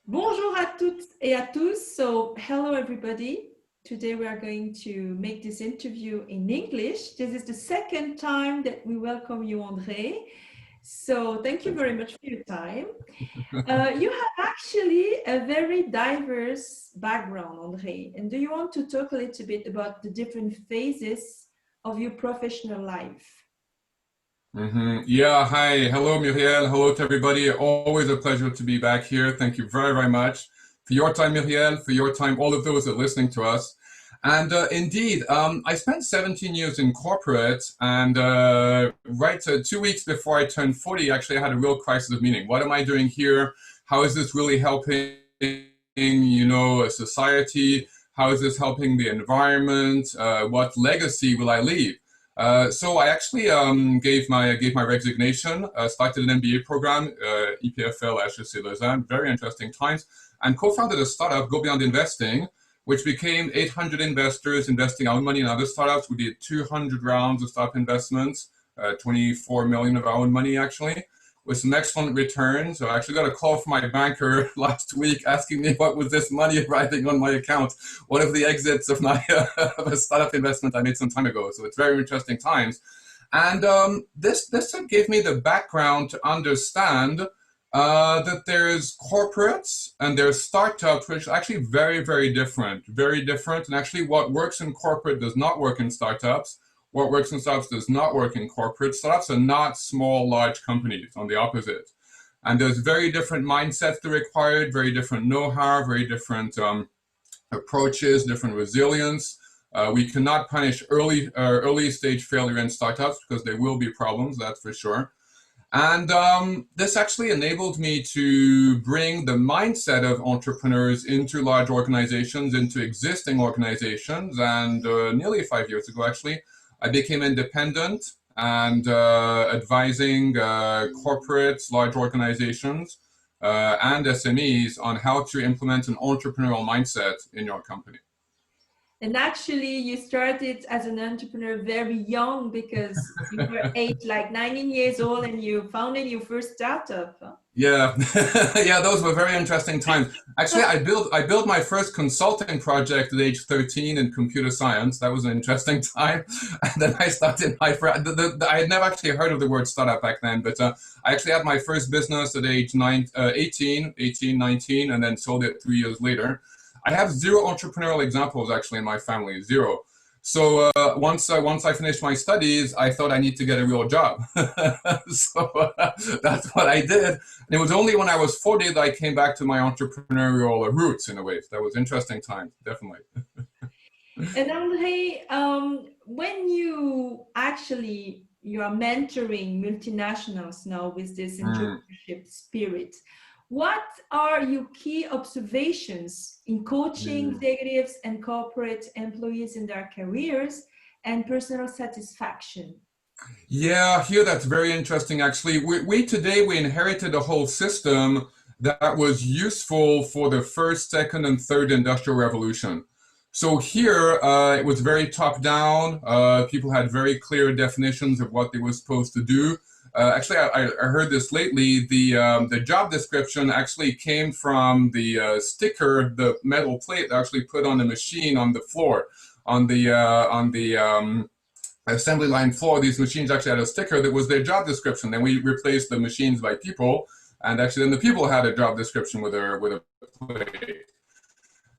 Bonjour à toutes et à tous. So, hello everybody. Today we are going to make this interview in English. This is the second time that we welcome you, André. So, thank you very much for your time. You have actually a very diverse background, André. And do you want to talk a little bit about the different phases of your professional life? Yeah, hi. Hello, Muriel. Hello to everybody. Always a pleasure to be back here. Thank you very, very much for your time, Muriel, for your time, all of those that are listening to us. And indeed, I spent 17 years in corporate, and 2 weeks before I turned 40, actually, I had a real crisis of meaning. What am I doing here? How is this really helping, a society? How is this helping the environment? What legacy will I leave? So I actually gave my resignation, started an MBA program, EPFL HEC Lausanne, very interesting times, and co-founded a startup, Go Beyond Investing, which became 800 investors investing our own money in other startups. We did 200 rounds of startup investments, 24 million of our own money actually, with some excellent returns. So I actually got a call from my banker last week asking me what was this money arriving on my account, one of the exits of my of a startup investment I made some time ago. So it's very interesting times. And this gave me the background to understand that there's corporates and there's startups, which are actually very, very different. And actually what works in corporate does not work in startups. What works in startups does not work in corporate. Startups are not small, large companies, on the opposite. And there's very different mindsets that are required, very different know-how, very different approaches, different resilience. We cannot punish early stage failure in startups because there will be problems, that's for sure. And this actually enabled me to bring the mindset of entrepreneurs into large organizations, into existing organizations. And nearly 5 years ago, actually, I became independent and advising corporates, large organizations, and SMEs on how to implement an entrepreneurial mindset in your company. And actually, you started as an entrepreneur very young because you were like 19 years old and you founded your first startup. Huh? Yeah, yeah, those were very interesting times. Actually, I built my first consulting project at age 13 in computer science. That was an interesting time. And then I started my first, I had never actually heard of the word startup back then, but I actually had my first business at age 19, and then sold it 3 years later. I have zero entrepreneurial examples actually in my family, zero. So once I finished my studies, I thought I need to get a real job. So that's what I did. And it was only when I was 40 that I came back to my entrepreneurial roots in a way. So that was interesting times, definitely. And Andre, when you are mentoring multinationals now with this entrepreneurship spirit, what are your key observations in coaching executives and corporate employees in their careers and personal satisfaction? Yeah, here that's very interesting actually. We today we inherited a whole system that was useful for the first, second, and third industrial revolution. So here it was very top down. People had very clear definitions of what they were supposed to do. Actually, I heard this lately. The job description actually came from the sticker, the metal plate actually put on the machine on the floor, on the assembly line floor. These machines actually had a sticker that was their job description. Then we replaced the machines by people, and actually then the people had a job description with a plate.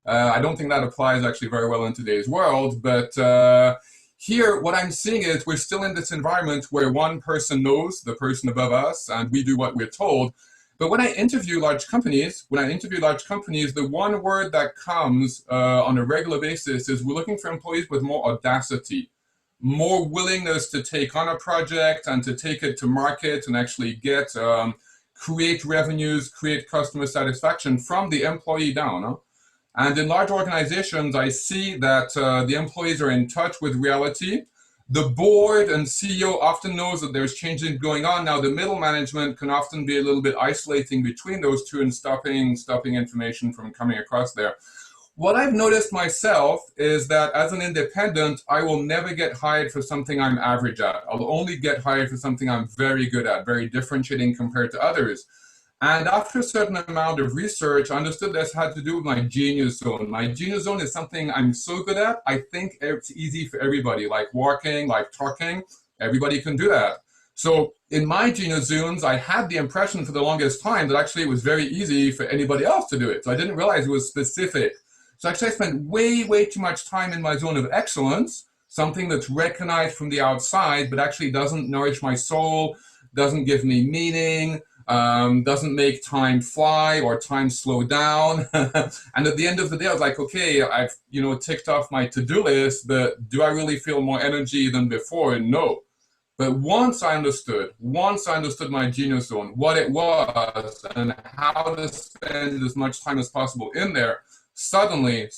I don't think that applies actually very well in today's world, but here, what I'm seeing is we're still in this environment where one person knows the person above us, and we do what we're told. But when I interview large companies, the one word that comes on a regular basis is we're looking for employees with more audacity, more willingness to take on a project and to take it to market and actually create revenues, create customer satisfaction from the employee down. Huh? And in large organizations, I see that the employees are in touch with reality. The board and CEO often knows that there's changes going on. Now, the middle management can often be a little bit isolating between those two and stopping information from coming across there. What I've noticed myself is that as an independent, I will never get hired for something I'm average at. I'll only get hired for something I'm very good at, very differentiating compared to others. And after a certain amount of research, I understood this had to do with my genius zone. My genius zone is something I'm so good at. I think it's easy for everybody, like walking, like talking. Everybody can do that. So in my genius zones, I had the impression for the longest time that actually it was very easy for anybody else to do it. So I didn't realize it was specific. So actually I spent way, way too much time in my zone of excellence, something that's recognized from the outside, but actually doesn't nourish my soul, doesn't give me meaning, doesn't make time fly or time slow down. And at the end of the day, I was like, okay, I've ticked off my to-do list, but do I really feel more energy than before? No. But once I understood my genius zone, what it was and how to spend as much time as possible in there, suddenly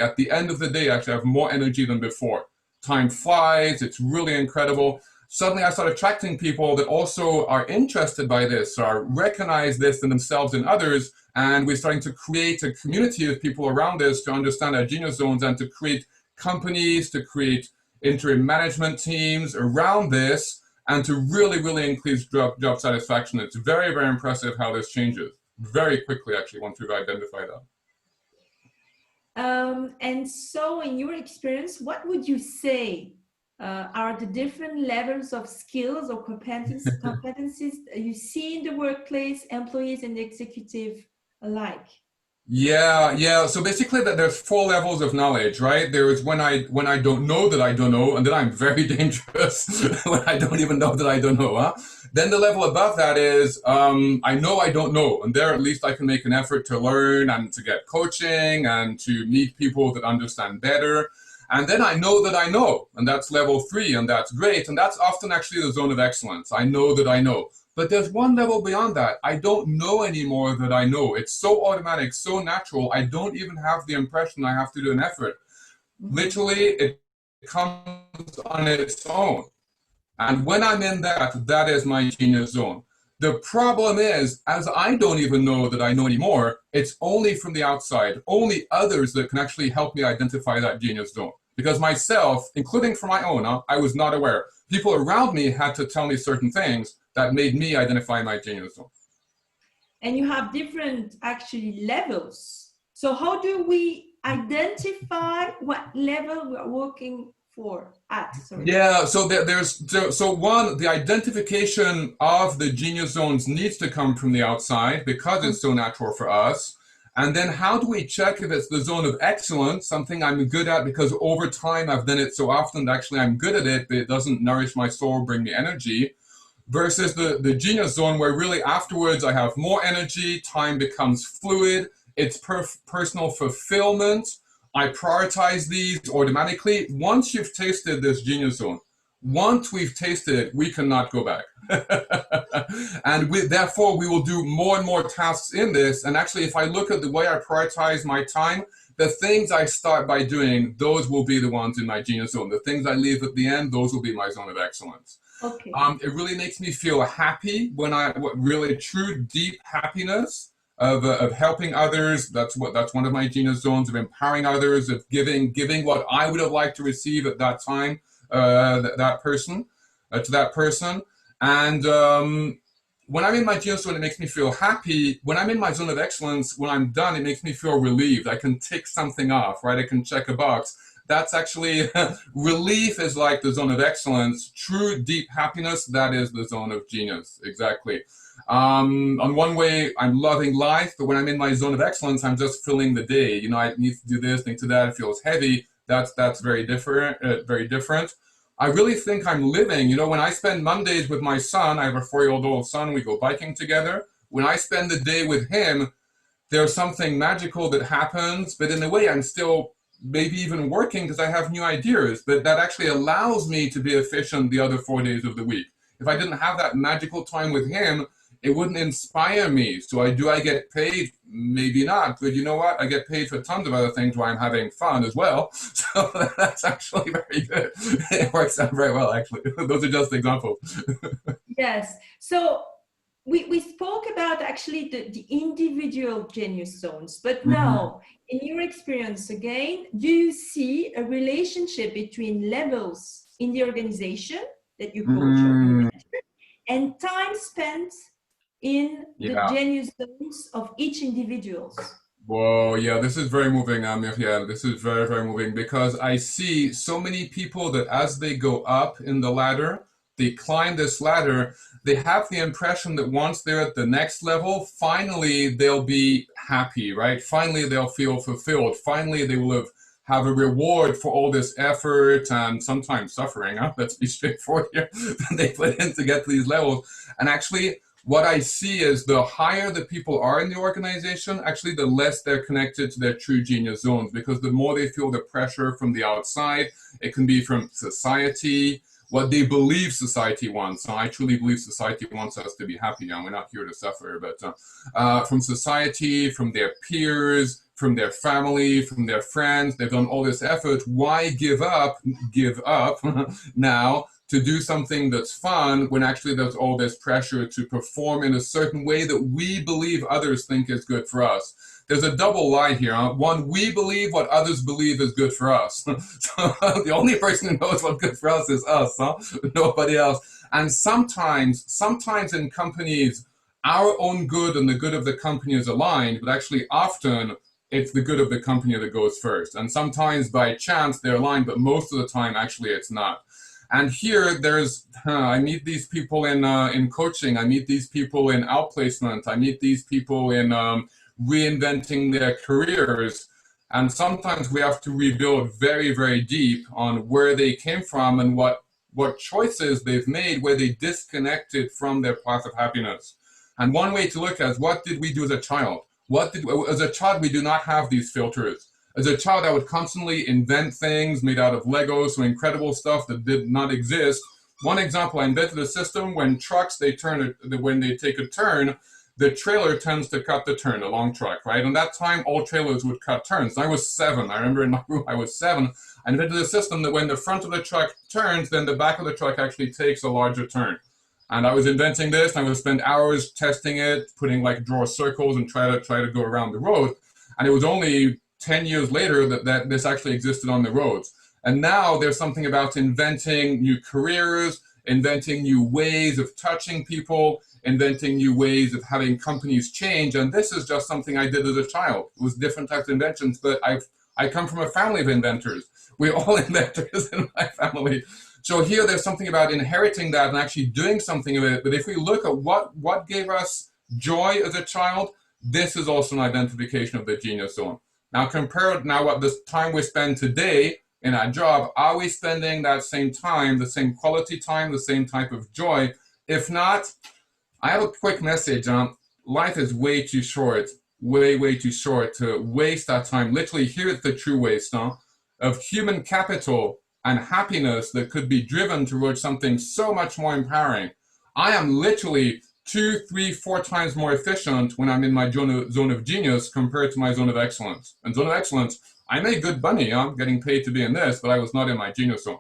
at the end of the day, actually I have more energy than before. Time flies, it's really incredible. Suddenly I start attracting people that also are interested by this, or recognize this in themselves and others, and we're starting to create a community of people around this to understand our genius zones and to create companies, to create interim management teams around this, and to really, really increase job satisfaction. It's very, very impressive how this changes very quickly, actually, once we've identified that. And so in your experience, what would you say are the different levels of skills or competencies you see in the workplace, employees and executive alike? Yeah. So basically, that there's 4 levels of knowledge, right? There is when I don't know that I don't know, and then I'm very dangerous when I don't even know that I don't know. Huh? Then the level above that is I know I don't know, and there at least I can make an effort to learn and to get coaching and to meet people that understand better. And then I know that I know, and that's level 3, and that's great, and that's often actually the zone of excellence. I know that I know. But there's one level beyond that. I don't know anymore that I know. It's so automatic, so natural. I don't even have the impression I have to do an effort. Literally, it comes on its own. And when I'm in that, that is my genius zone. The problem is, as I don't even know that I know anymore, it's only from the outside, only others that can actually help me identify that genius zone. Because myself, including for my own, I was not aware. People around me had to tell me certain things that made me identify my genius zone. And you have different actually levels. So how do we identify what level we're working for at? Sorry. Yeah, so one, the identification of the genius zones needs to come from the outside because it's so natural for us. And then how do we check if it's the zone of excellence, something I'm good at because over time I've done it so often that actually I'm good at it, but it doesn't nourish my soul, bring me energy, versus the genius zone where really afterwards I have more energy, time becomes fluid, it's personal fulfillment, I prioritize these automatically. Once you've tasted this genius zone, once we've tasted it, we cannot go back. And therefore, we will do more and more tasks in this. And actually, if I look at the way I prioritize my time, the things I start by doing, those will be the ones in my genius zone. The things I leave at the end, those will be my zone of excellence. Okay. It really makes me feel happy when really true, deep happiness of helping others. That's one of my genius zones, of empowering others, of giving what I would have liked to receive at that time, to that person. And when I'm in my genius zone, it makes me feel happy. When I'm in my zone of excellence, when I'm done, it makes me feel relieved. I can tick something off, right? I can check a box. That's actually, relief is like the zone of excellence. True, deep happiness, that is the zone of genius, exactly. On one way, I'm loving life, but when I'm in my zone of excellence, I'm just filling the day. I need to do this, need to do that, it feels heavy. That's very different, I really think I'm living. When I spend Mondays with my son, I have a 4-year-old son, we go biking together. When I spend the day with him, there's something magical that happens, but in a way I'm still maybe even working because I have new ideas, but that actually allows me to be efficient the other 4 days of the week. If I didn't have that magical time with him, it wouldn't inspire me. So do I get paid? Maybe not, but you know what? I get paid for tons of other things where I'm having fun as well. So that's actually very good. It works out very well, actually. Those are just examples. Yes. So we spoke about actually the individual genius zones, but now in your experience again, do you see a relationship between levels in the organization that you coach or you mentor and time spent in the Yeah. genius zones of each individuals. Whoa, yeah, this is very moving, Muriel. This is very, very moving because I see so many people that as they go up in the ladder, they climb this ladder, they have the impression that once they're at the next level, finally they'll be happy, right? Finally they'll feel fulfilled. Finally they will have a reward for all this effort and sometimes suffering, huh? Let's be straightforward here, that they put in to get to these levels. And actually, what I see is the higher the people are in the organization, actually the less they're connected to their true genius zones, because the more they feel the pressure from the outside. It can be from society, what they believe society wants. So I truly believe society wants us to be happy, and we're not here to suffer, but from society, from their peers, from their family, from their friends, they've done all this effort. Why give up now to do something that's fun when actually there's all this pressure to perform in a certain way that we believe others think is good for us? There's a double lie here. Huh? One, we believe what others believe is good for us. So the only person who knows what's good for us is us, huh? Nobody else. And sometimes in companies, our own good and the good of the company is aligned, but actually often it's the good of the company that goes first. And sometimes by chance they're aligned, but most of the time actually it's not. And here I meet these people in coaching, I meet these people in outplacement, I meet these people in reinventing their careers. And sometimes we have to rebuild very, very deep on where they came from and what choices they've made where they disconnected from their path of happiness. And one way to look at is, what did we do as a child? As a child, we do not have these filters. As a child, I would constantly invent things made out of Legos, some incredible stuff that did not exist. One example, I invented a system when trucks, when they take a turn, the trailer tends to cut the turn, a long truck, right? And that time, all trailers would cut turns. I was 7. I remember in my room, I was 7. I invented a system that when the front of the truck turns, then the back of the truck actually takes a larger turn. And I was inventing this, and I would spend hours testing it, draw circles and try to go around the road. And it was only 10 years later that this actually existed on the roads. And now there's something about inventing new careers, inventing new ways of touching people, inventing new ways of having companies change. And this is just something I did as a child. It was different types of inventions, but I come from a family of inventors. We're all inventors in my family. So here there's something about inheriting that and actually doing something with it. But if we look at what gave us joy as a child, this is also an identification of the genius zone. Now compare what this time we spend today in our job, are we spending that same time, the same quality time, the same type of joy? If not, I have a quick message. Life is way too short, way too short to waste that time. Literally, here's the true waste of human capital and happiness that could be driven towards something so much more empowering. I am literally 2, 3, 4 times more efficient when I'm in my zone of genius compared to my zone of excellence. And zone of excellence, I made good money. I'm getting paid to be in this, but I was not in my genius zone.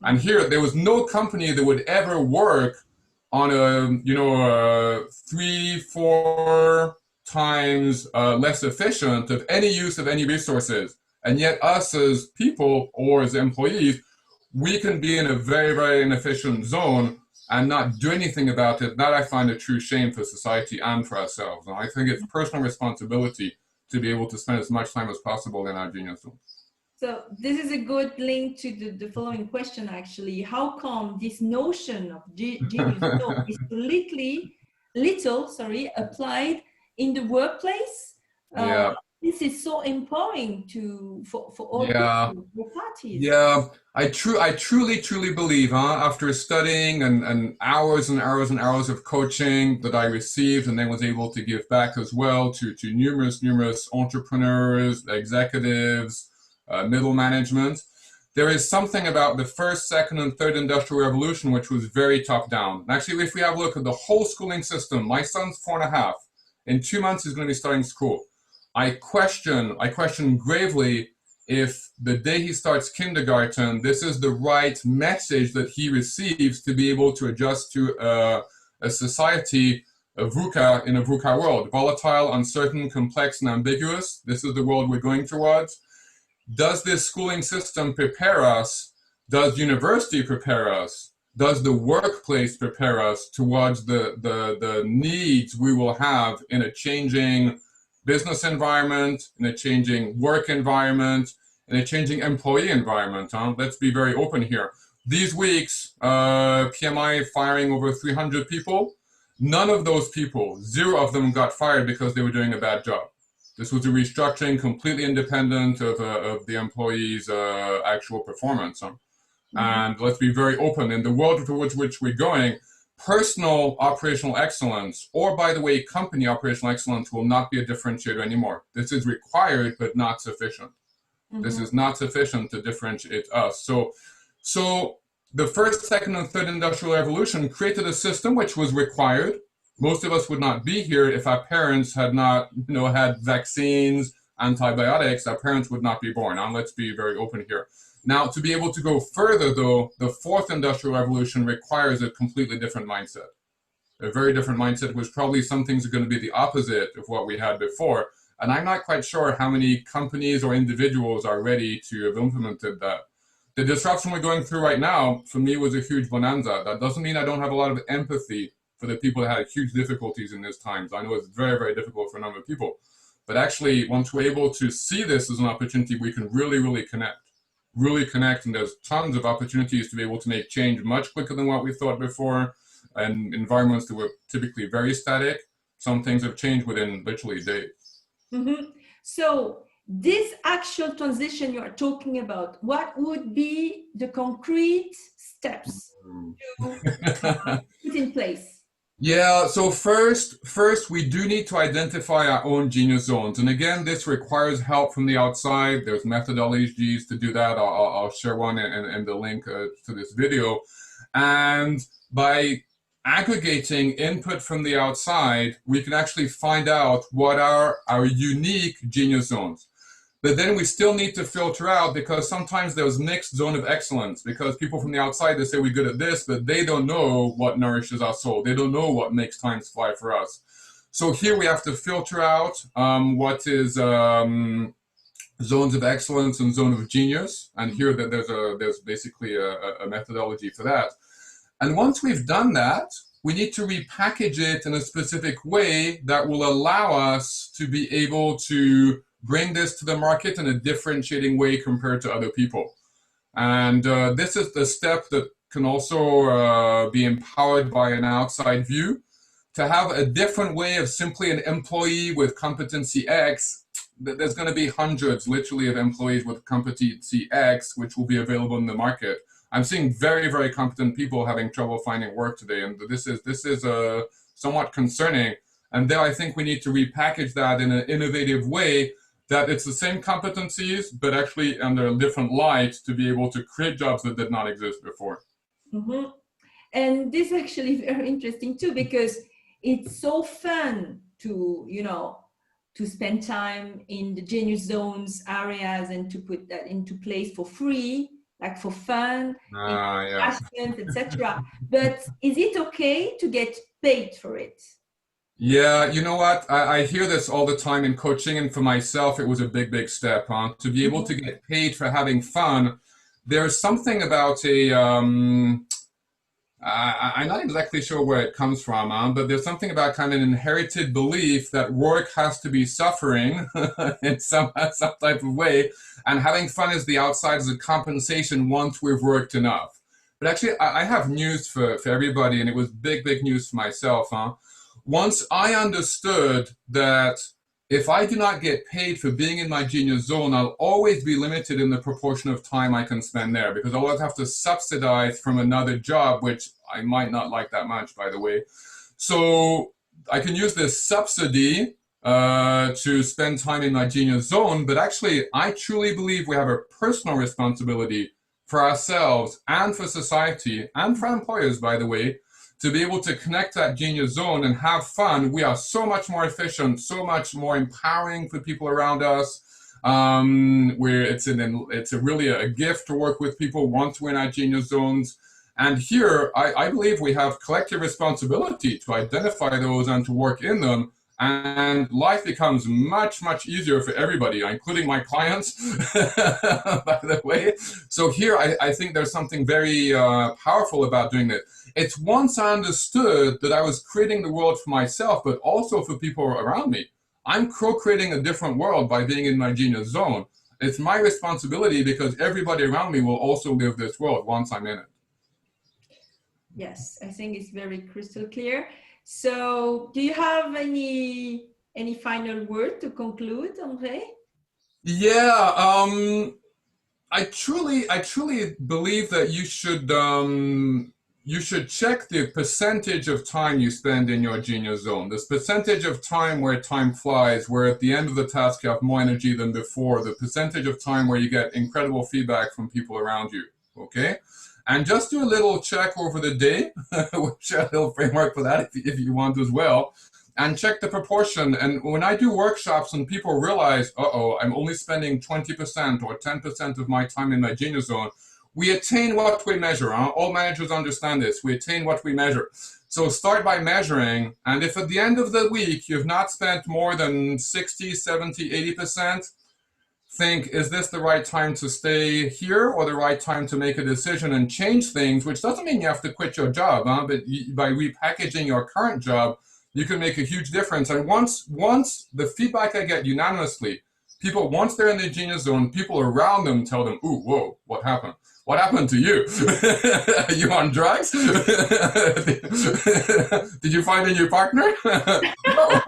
And here, there was no company that would ever work on a 3, 4 times less efficient of any use of any resources. And yet us as people or as employees, we can be in a very, very inefficient zone and not do anything about it. That I find a true shame for society and for ourselves. And I think it's personal responsibility to be able to spend as much time as possible in our genius zone. So this is a good link to the following question, actually. How come this notion of genius zone is little applied in the workplace? Yeah. This is so empowering for all people, for parties. Yeah, I truly believe, after studying and hours and hours of coaching that I received and then was able to give back as well to numerous entrepreneurs, executives, middle management. There is something about the first, second, and third industrial revolution which was very top down. Actually, if we have a look at the whole schooling system, my son's 4.5. In 2 months, he's going to be starting school. I question gravely if the day he starts kindergarten, this is the right message that he receives to be able to adjust to a society, in a VUCA world. Volatile, uncertain, complex, and ambiguous. This is the world we're going towards. Does this schooling system prepare us? Does university prepare us does the workplace prepare us towards the needs we will have in a changing business environment, in a changing work environment, in a changing employee environment? Let's be very open here. These weeks, PMI firing over 300 people. None of those people, 0 of them got fired because they were doing a bad job. This was a restructuring completely independent of the employee's actual performance. And let's be very open, in the world towards which we're going, personal operational excellence, or by the way, company operational excellence, will not be a differentiator anymore. This is required, but not sufficient. This is not sufficient to differentiate us. So the first, second, and third industrial revolution created a system which was required. Most of us would not be here if our parents had not, had vaccines, antibiotics. Our parents would not be born. Now, let's be very open here. Now, to be able to go further, though, the fourth industrial revolution requires a completely different mindset. A very different mindset, which probably some things are going to be the opposite of what we had before. And I'm not quite sure how many companies or individuals are ready to have implemented that. The disruption we're going through right now, for me, was a huge bonanza. That doesn't mean I don't have a lot of empathy for the people that had huge difficulties in these times. I know it's very, very difficult for a number of people. But actually, once we're able to see this as an opportunity, we can really, really connect. And there's tons of opportunities to be able to make change much quicker than what we thought before. And environments that were typically very static, some things have changed within literally days. So this actual transition you are talking about, what would be the concrete steps to put in place? Yeah, so first we do need to identify our own genius zones. And again, this requires help from the outside. There's methodologies to do that. I'll share one and the link to this video. And by aggregating input from the outside, we can actually find out what are our unique genius zones. But then we still need to filter out, because sometimes there's mixed zone of excellence, because people from the outside, they say we're good at this, but they don't know what nourishes our soul. They don't know what makes time fly for us. So here we have to filter out what is zones of excellence and zone of genius. And here there's basically a methodology for that. And once we've done that, we need to repackage it in a specific way that will allow us to be able to bring this to the market in a differentiating way compared to other people. And this is the step that can also be empowered by an outside view. To have a different way of simply an employee with competency X, there's going to be hundreds, literally, of employees with competency X, which will be available in the market. I'm seeing very, very competent people having trouble finding work today, and this is somewhat concerning. And there, I think we need to repackage that in an innovative way, that it's the same competencies, but actually under a different light, to be able to create jobs that did not exist before. And this is actually very interesting too, because it's so fun to, to spend time in the genius zones areas and to put that into place for free, like for fun, passions, etc. But is it okay to get paid for it? Yeah, you know what? I hear this all the time in coaching, and for myself, it was a big, big step. To be able to get paid for having fun. There's something about I'm not exactly sure where it comes from, but there's something about kind of an inherited belief that work has to be suffering in some type of way, and having fun is the outside as a compensation once we've worked enough. But actually, I have news for everybody, and it was big, big news for myself. Once I understood that if I do not get paid for being in my genius zone, I'll always be limited in the proportion of time I can spend there, because I'll always have to subsidize from another job, which I might not like that much, by the way. So I can use this subsidy to spend time in my genius zone, but actually I truly believe we have a personal responsibility for ourselves and for society and for employers, by the way, to be able to connect that genius zone and have fun. We are so much more efficient, so much more empowering for people around us. Where it's really a gift to work with people once we're in our genius zones. And here, I believe we have collective responsibility to identify those and to work in them and life becomes much, much easier for everybody, including my clients, by the way. So here, I think there's something very powerful about doing this. It's once I understood that I was creating the world for myself, but also for people around me. I'm co-creating a different world by being in my genius zone. It's my responsibility because everybody around me will also live this world once I'm in it. Yes, I think it's very crystal clear. So do you have any final word to conclude, André? Yeah, I truly believe that you should check the percentage of time you spend in your genius zone. This percentage of time where time flies, where at the end of the task you have more energy than before, the percentage of time where you get incredible feedback from people around you, okay? And just do a little check over the day, we'll share a little framework for that if you want as well, and check the proportion. And when I do workshops and people realize, uh-oh, I'm only spending 20% or 10% of my time in my genius zone, we attain what we measure. Huh? All managers understand this. We attain what we measure. So start by measuring. And if at the end of the week, you've not spent more than 60, 70, 80%, think, is this the right time to stay here or the right time to make a decision and change things, which doesn't mean you have to quit your job, huh? But by repackaging your current job, you can make a huge difference. And once the feedback I get unanimously, people, once they're in the genius zone, people around them tell them, ooh, whoa, what happened? What happened to you? Are you on drugs? Did you find a new partner? No,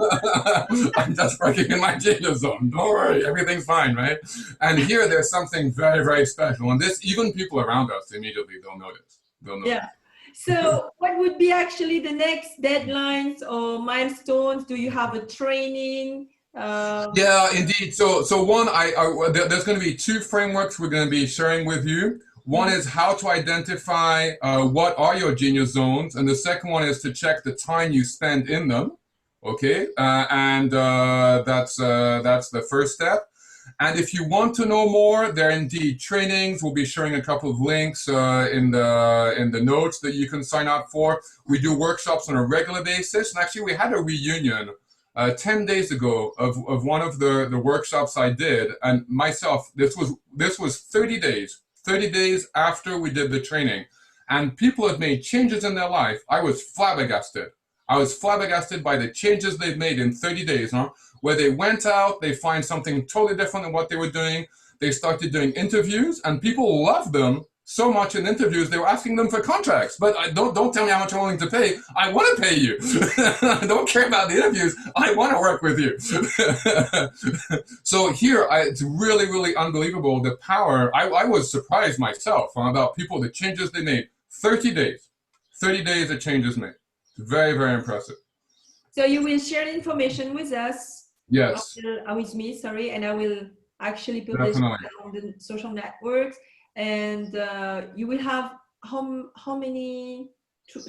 I'm just working in my genius zone. Don't worry, everything's fine, right? And here there's something very, very special. And this, even people around us immediately they'll notice. Yeah. So what would be actually the next deadlines or milestones? Do you have a training? Yeah, indeed. So one, there's going to be two frameworks we're going to be sharing with you. One is how to identify what are your genius zones, and the second one is to check the time you spend in them. Okay, and that's the first step. And if you want to know more, there are indeed trainings. We'll be sharing a couple of links in the notes that you can sign up for. We do workshops on a regular basis, and actually we had a reunion 10 days ago of one of the workshops I did, and myself. This was 30 days after we did the training, and people had made changes in their life. I was flabbergasted. I was flabbergasted by the changes they've made in 30 days, huh? Where they went out, they find something totally different than what they were doing. They started doing interviews, and people loved them so much in interviews, they were asking them for contracts. But don't tell me how much I'm willing to pay. I want to pay you. I don't care about the interviews. I want to work with you. So here, it's really, really unbelievable, the power. I was surprised myself about people, the changes they made. 30 days. 30 days of changes made. Very, very impressive. So you will share information with us. Yes. With me, sorry, and I will actually publish on the social networks. And you will have how many? Two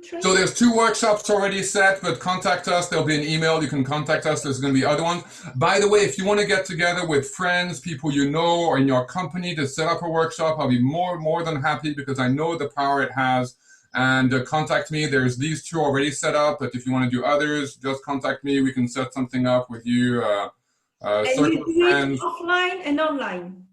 trainings? So there's 2 workshops already set, but contact us. There'll be an email. You can contact us. There's going to be other ones. By the way, if you want to get together with friends, people you know, or in your company to set up a workshop, I'll be more than happy because I know the power it has. And contact me. There's these 2 already set up, but if you want to do others, just contact me. We can set something up with you. And you do it offline and online?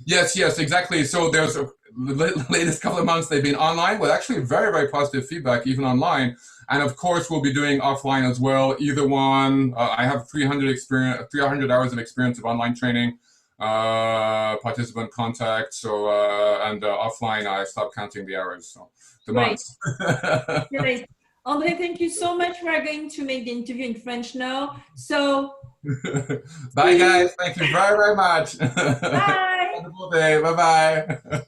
Yes, exactly. So there's the latest couple of months they've been online with actually very, very positive feedback, even online. And of course, we'll be doing offline as well. Either one. I have 300 hours of experience of online training, participant contact. So and offline, I stopped counting the hours. So the months. Great. André, thank you so much. We're going to make the interview in French now. So bye guys. Thank you very, very much. Bye. Wonderful day. Bye-bye.